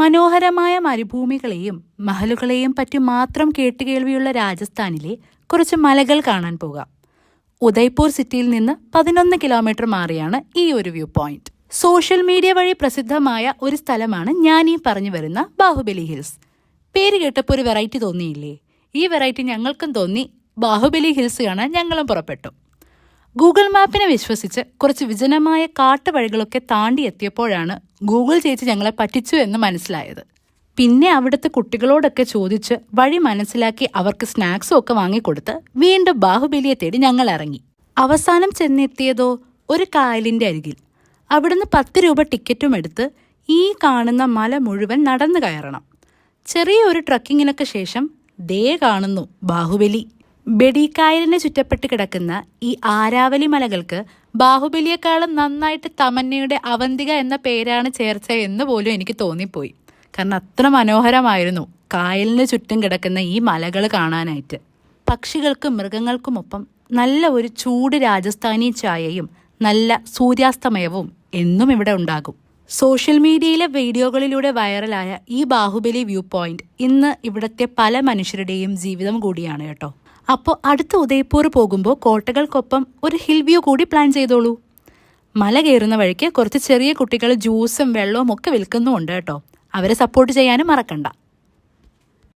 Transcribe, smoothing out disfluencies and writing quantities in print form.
മനോഹരമായ മരുഭൂമികളെയും മഹലുകളെയും പറ്റി മാത്രം കേട്ടുകേൾവിയുള്ള രാജസ്ഥാനിലെ കുറച്ച് മലകൾ കാണാൻ പോകാം. ഉദയ്പൂർ സിറ്റിയിൽ നിന്ന് 11 കിലോമീറ്റർ മാറിയാണ് ഈ ഒരു വ്യൂ പോയിന്റ്. സോഷ്യൽ മീഡിയ വഴി പ്രസിദ്ധമായ ഒരു സ്ഥലമാണ് ഞാൻ ഈ പറഞ്ഞു വരുന്ന ബാഹുബലി ഹിൽസ്. പേര് കേട്ടപ്പോൾ ഒരു വെറൈറ്റി തോന്നിയില്ലേ? ഈ വെറൈറ്റി ഞങ്ങൾക്കും തോന്നി. ബാഹുബലി ഹിൽസ് കാണാൻ ഞങ്ങളും പുറപ്പെട്ടു. ഗൂഗിൾ മാപ്പിനെ വിശ്വസിച്ച് കുറച്ച് വിജനമായ കാട്ടുവഴികളൊക്കെ താണ്ടി എത്തിയപ്പോഴാണ് ഗൂഗിൾ ചേച്ചി ഞങ്ങളെ പറ്റിച്ചു എന്ന് മനസ്സിലായത്. പിന്നെ അവിടുത്തെ കുട്ടികളോടൊക്കെ ചോദിച്ച് വഴി മനസ്സിലാക്കി അവർക്ക് സ്നാക്സും ഒക്കെ വാങ്ങിക്കൊടുത്ത് വീണ്ടും ബാഹുബലിയെ തേടി ഞങ്ങൾ ഇറങ്ങി. അവസാനം ചെന്നെത്തിയതോ ഒരു കായലിന്റെ അരികിൽ. അവിടുന്ന് 10 രൂപ ടിക്കറ്റും എടുത്ത് ഈ കാണുന്ന മല മുഴുവൻ നടന്നു കയറണം. ചെറിയൊരു ട്രക്കിങ്ങിനൊക്കെ ശേഷം ദേ കാണുന്നു ബാഹുബലി. ബെഡിക്കായലിന് ചുറ്റപ്പെട്ട് കിടക്കുന്ന ഈ ആരാവലി മലകൾക്ക് ബാഹുബലിയെക്കാളും നന്നായിട്ട് തമന്നയുടെ അവന്തിക എന്ന പേരാണ് ചേർച്ച എന്ന് പോലും എനിക്ക് തോന്നിപ്പോയി. കാരണം അത്ര മനോഹരമായിരുന്നു കായലിന് ചുറ്റും കിടക്കുന്ന ഈ മലകൾ കാണാനായിട്ട്. പക്ഷികൾക്കും മൃഗങ്ങൾക്കുമൊപ്പം നല്ല ഒരു ചൂട് രാജസ്ഥാനി ചായയും നല്ല സൂര്യാസ്തമയവും എന്നും ഇവിടെ ഉണ്ടാകും. സോഷ്യൽ മീഡിയയിലെ വീഡിയോകളിലൂടെ വൈറലായ ഈ ബാഹുബലി വ്യൂ പോയിന്റ് ഇന്ന് ഇവിടുത്തെ പല മനുഷ്യരുടെയും ജീവിതം കൂടിയാണ് കേട്ടോ. അപ്പോൾ അടുത്ത ഉദയ്പൂർ പോകുമ്പോൾ കോട്ടകൾക്കൊപ്പം ഒരു ഹിൽ വ്യൂ കൂടി പ്ലാൻ ചെയ്തോളൂ. മല കയറുന്ന വഴിക്ക് കുറച്ച് ചെറിയ കുട്ടികൾ ജ്യൂസും വെള്ളവും ഒക്കെ വിൽക്കുന്നുമുണ്ട് കേട്ടോ. അവരെ സപ്പോർട്ട് ചെയ്യാനും മറക്കണ്ട.